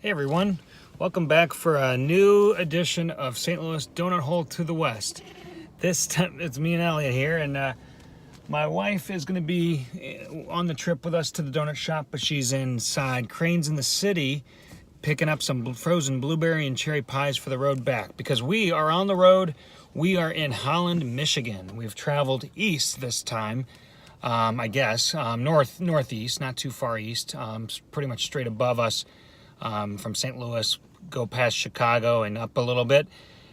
Hey everyone, welcome back for a new edition of St. Louis Donut Hole to the West. This time it's me and Elliot here, and my wife is going to be on the trip with us to the donut shop, but she's inside Cranes in the City picking up some frozen blueberry and cherry pies for the road back, because we are on the road. We are in Holland, Michigan. We've traveled east this time, I guess, northeast, not too far east, pretty much straight above us. From St. Louis, go past Chicago and up a little bit.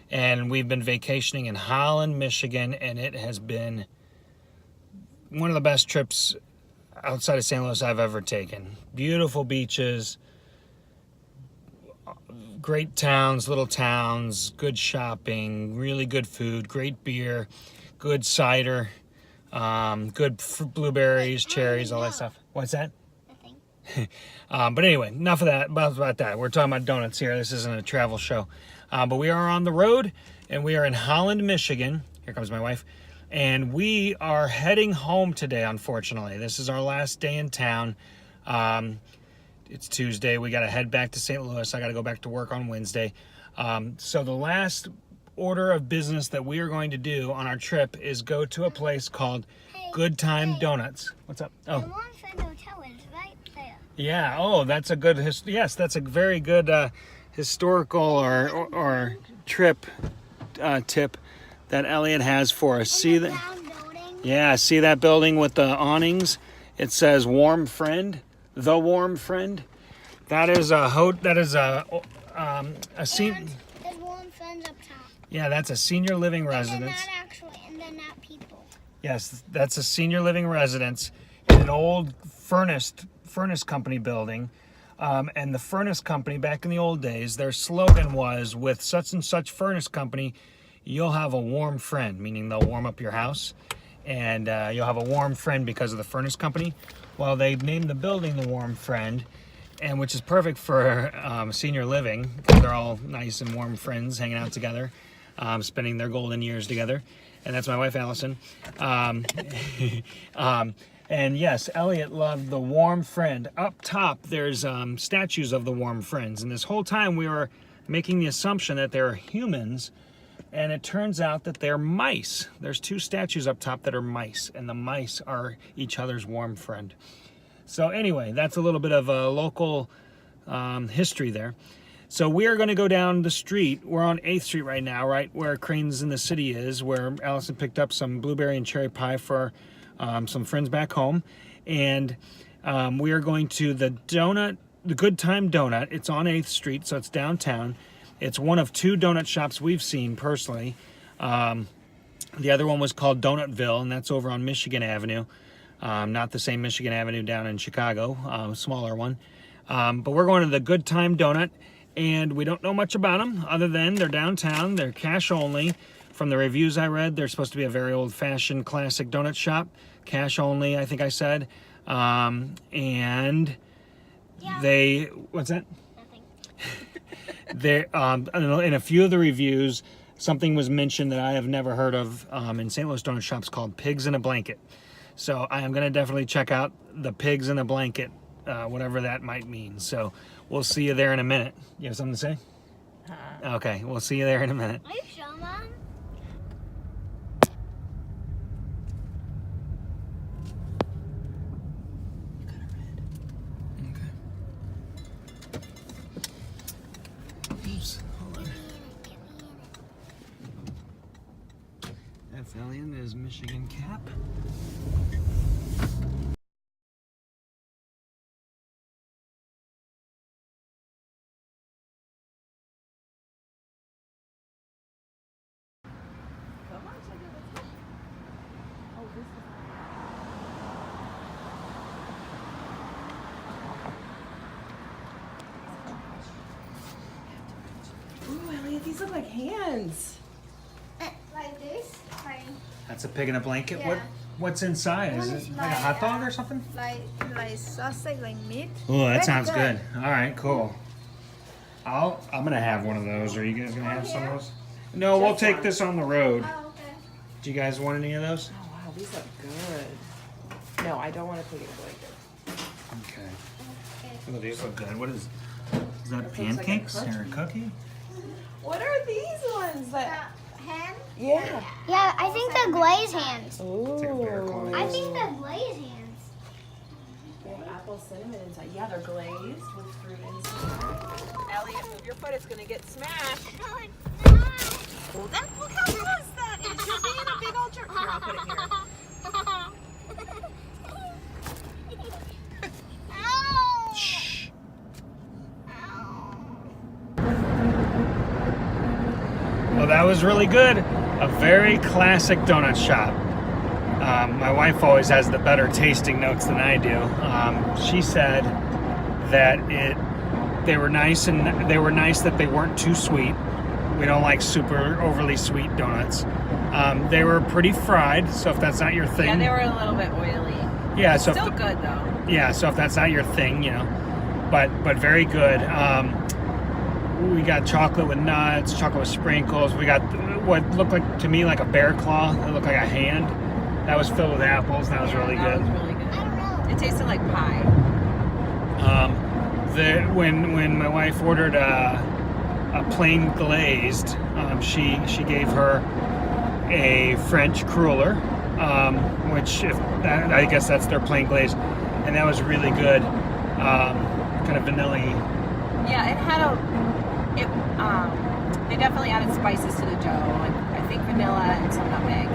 And we've been vacationing in Holland, Michigan, and it has been one of the best trips outside of St. Louis I've ever taken. Beautiful beaches, great towns, little towns, good shopping, really good food, great beer, good cider, good blueberries, cherries, all that stuff. What's that? But anyway, enough of that, about that. We're talking about donuts here. This isn't a travel show. But we are on the road, and we are in Holland, Michigan. Here comes my wife. And we are heading home today, unfortunately. This is our last day in town. It's Tuesday. We got to head back to St. Louis. I got to go back to work on Wednesday. So the last order of business that we are going to do on our trip is go to a place called Good Time Donuts. What's up? Oh. Yeah. Oh, that's a good. Yes, that's a very good historical or trip tip that Elliot has for us. See that? Yeah. See that building with the awnings? It says "Warm Friend," the Warm Friend. That is a senior. There's Warm Friends up top. Yeah, that's a senior living residence. And they're not people. Yes, that's a senior living residence in an old furnace company building, and the furnace company back in the old days, their slogan was, with such and such furnace company you'll have a warm friend, meaning they'll warm up your house, and you'll have a warm friend because of the furnace company. Well, they named the building the Warm Friend, and which is perfect for senior living, because they're all nice and warm friends hanging out together, spending their golden years together. And that's my wife Allison. And yes, Elliot loved the Warm Friend. Up top, there's statues of the Warm Friends. And this whole time we were making the assumption that they're humans, and it turns out that they're mice. There's two statues up top that are mice, and the mice are each other's warm friend. So anyway, that's a little bit of a local history there. So we are going to go down the street. We're on 8th Street right now, right where Cranes in the City is, where Allison picked up some blueberry and cherry pie for some friends back home, and we are going to the Good Time Donut. It's on 8th Street, so it's downtown. It's one of two donut shops we've seen personally. The other one was called Donutville, and that's over on Michigan Avenue. Not the same Michigan Avenue down in Chicago, smaller one. But we're going to the Good Time Donut, and we don't know much about them other than they're downtown. They're cash only. From the reviews I read, they're supposed to be a very old-fashioned classic donut shop. Cash only, I think I said. And yeah. They... What's that? Nothing. In a few of the reviews, something was mentioned that I have never heard of in St. Louis donut shops called Pigs in a Blanket. So I am going to definitely check out the Pigs in a Blanket, whatever that might mean. So we'll see you there in a minute. You have something to say? Okay, we'll see you there in a minute. Are you sure, Mom? That's Alien, his Michigan cap. Ooh, Elliot, these look like hands. Like this? That's a pig in a blanket. Yeah. What's inside? Is it like a hot dog or something? Like sausage, like meat. Oh, that Very sounds good. All right, cool. I'm gonna have one of those. Are you guys gonna have some of those? No, we'll take this on the road. Oh, okay. Do you guys want any of those? Oh wow, these look good. No, I don't want to pig in a blanket. Okay. Okay. Oh, these look good. What is Is that looks like a pancakes or a cookie. cookie? What are these ones that? Ham? Yeah. Yeah, I think the glaze hands. Ooh. I think the glaze hands. They have apple cinnamon inside. Yeah, they're glazed with fruit inside. Elliot, move your foot. It's gonna get smashed. No, it's not. Oh, look how close that is. You're being a big old jerk. Here, I'll put it here. Ow. Shh. Well, that was really good. A very classic donut shop. My wife always has the better tasting notes than I do. She said that they were nice, and they were nice that they weren't too sweet. We don't like super overly sweet donuts. They were pretty fried, so if that's not your thing, Yeah, they were a little bit oily. yeah. So Still good though. yeah, so if that's not your thing, but very good. We got chocolate with nuts, chocolate with sprinkles. We got what looked like to me like a bear claw. It looked like a hand. That was filled with apples. That was really That good. was really good. I don't know. It tasted like pie. When my wife ordered a plain glazed, she gave her a French cruller, which I guess that's their plain glaze, and that was really good. Kind of vanilla. Yeah, it had they definitely added spices to the dough. Like I think vanilla and some nutmeg.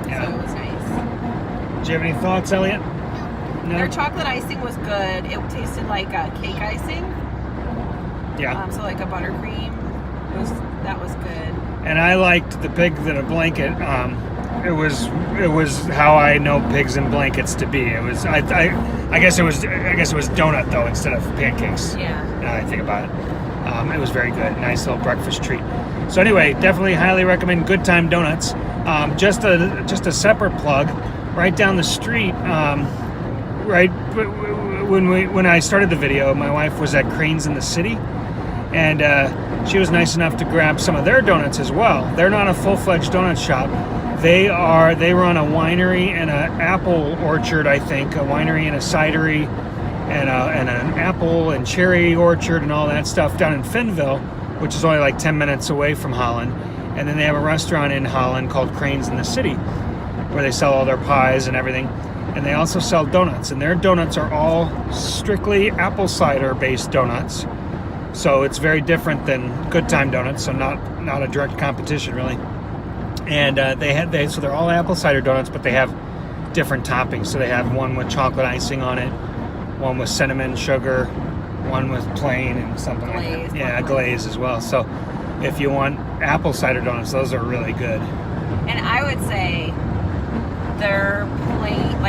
Yeah. So it was nice. Do you have any thoughts, Elliot? No. Their chocolate icing was good. It tasted like cake icing. Yeah. So like a buttercream. That was good. And I liked the pigs in a blanket. It was how I know pigs in blankets to be. It was I guess it was donut though instead of pancakes. Yeah. Now that I think about it, it was very good. Nice little breakfast treat. So anyway, definitely highly recommend Good Time Donuts. Just a separate plug, right down the street. Right when I started the video, my wife was at Cranes in the City, and she was nice enough to grab some of their donuts as well. They're not a full-fledged donut shop. They run a winery and an apple orchard, I think, a winery and a cidery, and an apple and cherry orchard and all that stuff down in Finnville, which is only like 10 minutes away from Holland. And then they have a restaurant in Holland called Cranes in the City, where they sell all their pies and everything. And they also sell donuts, and their donuts are all strictly apple cider based donuts. So it's very different than Good Time Donuts, so not a direct competition really. And so they're all apple cider donuts, but they have different toppings. So they have one with chocolate icing on it, one with cinnamon sugar, one with plain and something like Glaze, that. Yeah, glaze as well. So if you want apple cider donuts, those are really good. And I would say their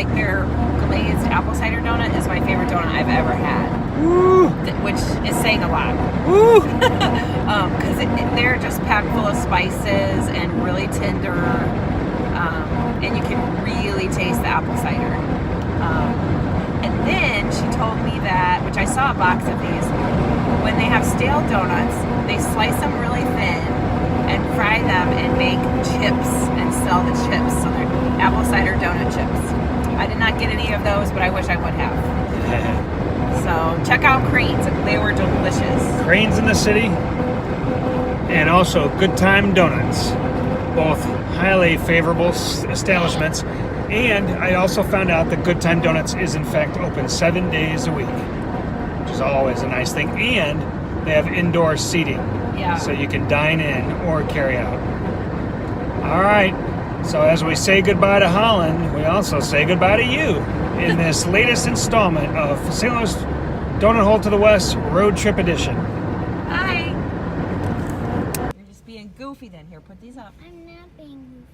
their glazed apple cider donut is my favorite donut I've ever had. Woo! Which is saying a lot. Woo! Because they're just packed full of spices and really tender, and you can really taste the apple cider. And then she told me that, which I saw a box of these, when they have stale donuts, they slice them really thin and fry them and make chips and sell the chips. So they're apple cider donut chips. I did not get any of those, but I wish I would have. So check out Cranes. They were delicious. Cranes in the City, and also Good Time Donuts, both highly favorable establishments. And I also found out that Good Time Donuts is in fact open 7 days a week, which is always a nice thing. And they have indoor seating, so you can dine in or carry out. All right, so as we say goodbye to Holland, we also say goodbye to you in this latest installment of St. Louis Donut Hole to the West Road Trip Edition. Hi. You're just being goofy then. Here, put these up. I'm not being